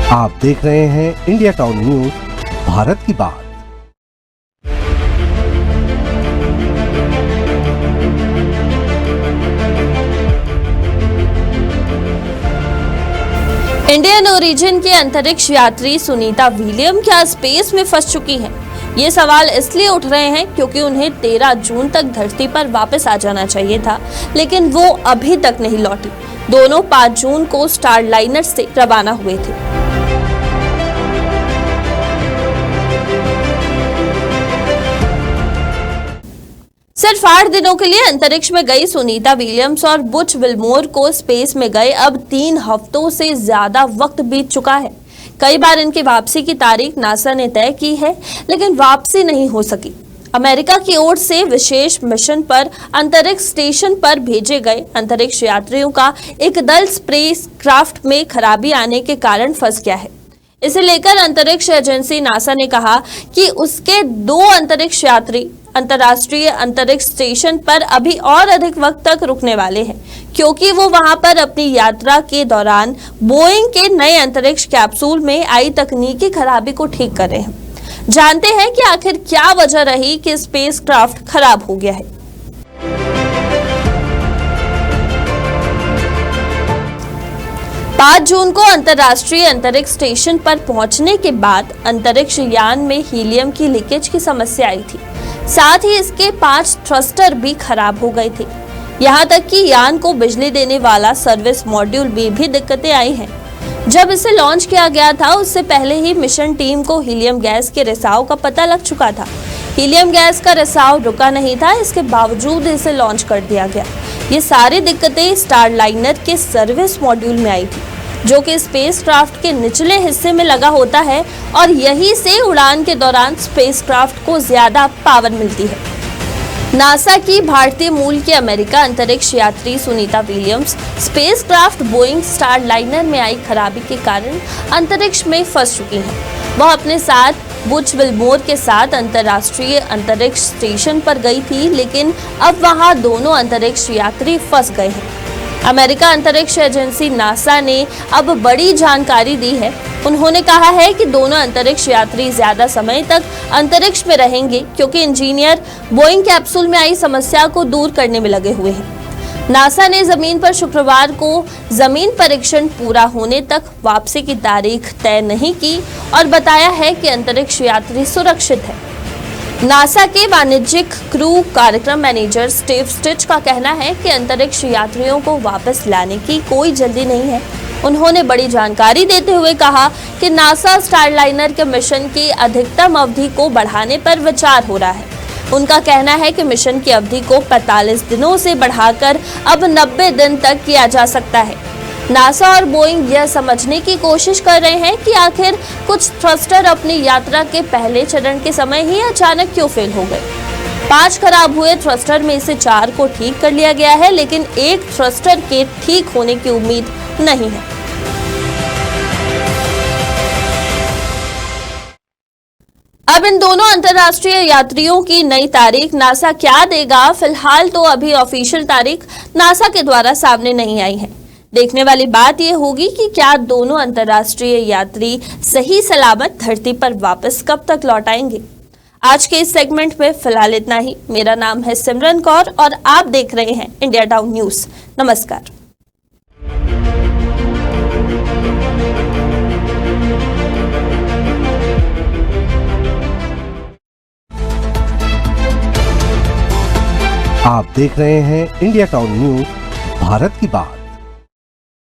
आप देख रहे हैं इंडिया टाउन न्यूज, भारत की बात। इंडियन ओरिजिन के अंतरिक्ष यात्री सुनीता विलियम क्या स्पेस में फंस चुकी हैं? ये सवाल इसलिए उठ रहे हैं क्योंकि उन्हें 13 जून तक धरती पर वापस आ जाना चाहिए था, लेकिन वो अभी तक नहीं लौटी। दोनों 5 जून को स्टारलाइनर से रवाना हुए थे। सिर्फ 8 दिनों के लिए अंतरिक्ष में गई सुनीता विलियम्स और बुच विल्मोर को स्पेस में गए अब 3 हफ्तों से ज्यादा वक्त बीत चुका है। कई बार इनकी वापसी की तारीख नासा ने तय की है, लेकिन वापसी नहीं हो सकी। अमेरिका की ओर से विशेष मिशन पर अंतरिक्ष स्टेशन पर भेजे गए अंतरिक्ष यात्रियों का एक दल स्पेस क्राफ्ट में खराबी आने के कारण फंस गया है। इसे लेकर अंतरिक्ष एजेंसी नासा ने कहा कि उसके 2 अंतरिक्ष यात्री अंतर्राष्ट्रीय अंतरिक्ष स्टेशन पर अभी और अधिक वक्त तक रुकने वाले हैं, क्योंकि वो वहां पर अपनी यात्रा के दौरान बोइंग के नए अंतरिक्ष कैप्सूल में आई तकनीकी खराबी को ठीक कर रहे हैं। जानते हैं कि आखिर क्या वजह रही कि स्पेसक्राफ्ट खराब हो गया है। 5 जून को अंतर्राष्ट्रीय अंतरिक्ष स्टेशन पर पहुंचने के बाद अंतरिक्ष यान में हीलियम की लीकेज की समस्या आई थी। साथ ही इसके 5 थ्रस्टर भी खराब हो गए थे। यहां तक कि यान को बिजली देने वाला सर्विस मॉड्यूल में भी दिक्कतें आई हैं। जब इसे लॉन्च किया गया था, उससे पहले ही मिशन टीम को हीलियम गैस के रिसाव का पता लग चुका था। हीलियम गैस का रिसाव रुका नहीं था, इसके बावजूद इसे लॉन्च कर दिया गया। ये सारी दिक्कतें स्टारलाइनर के सर्विस मॉड्यूल में आई थी, जो कि स्पेसक्राफ्ट के निचले हिस्से में लगा होता है और यहीं से उड़ान के दौरान स्पेसक्राफ्ट को ज्यादा पावर मिलती है। नासा की भारतीय मूल के अमेरिका अंतरिक्ष यात्री Sunita Williams spacecraft Boeing Starliner में आई खराबी के कारण अंतरिक्ष में फंस चुकी हैं। वह अपने साथ बुच विल्मोर के साथ अंतर्राष्ट्रीय अंतरिक्ष स्टेशन पर गई थी, लेकिन अब वहां दोनों अंतरिक्ष यात्री फंस गए हैं। अमेरिका अंतरिक्ष एजेंसी नासा ने अब बड़ी जानकारी दी है। उन्होंने कहा है कि दोनों अंतरिक्ष यात्री ज्यादा समय तक अंतरिक्ष में रहेंगे, क्योंकि इंजीनियर बोइंग कैप्सूल में आई समस्या को दूर करने में लगे हुए हैं। नासा ने जमीन पर शुक्रवार को जमीन परीक्षण पूरा होने तक वापसी की तारीख तय नहीं की और बताया है कि अंतरिक्ष यात्री सुरक्षित है। नासा के वाणिज्यिक क्रू कार्यक्रम मैनेजर स्टीव स्टिच का कहना है कि अंतरिक्ष यात्रियों को वापस लाने की कोई जल्दी नहीं है। उन्होंने बड़ी जानकारी देते हुए कहा कि नासा स्टारलाइनर के मिशन की अधिकतम अवधि को बढ़ाने पर विचार हो रहा है। उनका कहना है कि मिशन की अवधि को 45 दिनों से बढ़ाकर अब 90 दिन तक किया जा सकता है। नासा और बोइंग यह समझने की कोशिश कर रहे हैं कि आखिर कुछ थ्रस्टर अपनी यात्रा के पहले चरण के समय ही अचानक क्यों फेल हो गए। 5 खराब हुए थ्रस्टर में से 4 को ठीक कर लिया गया है, लेकिन एक थ्रस्टर के ठीक होने की उम्मीद नहीं है। अब इन दोनों अंतर्राष्ट्रीय यात्रियों की नई तारीख नासा क्या देगा? फिलहाल तो अभी ऑफिशियल तारीख नासा के द्वारा सामने नहीं आई है। देखने वाली बात यह होगी कि क्या दोनों अंतर्राष्ट्रीय यात्री सही सलामत धरती पर वापस कब तक लौट आएंगे। आज के इस सेगमेंट में फिलहाल इतना ही। मेरा नाम है सिमरन कौर और आप देख रहे हैं इंडिया टाउन न्यूज। नमस्कार। आप देख रहे हैं इंडिया टाउन न्यूज, भारत की बात।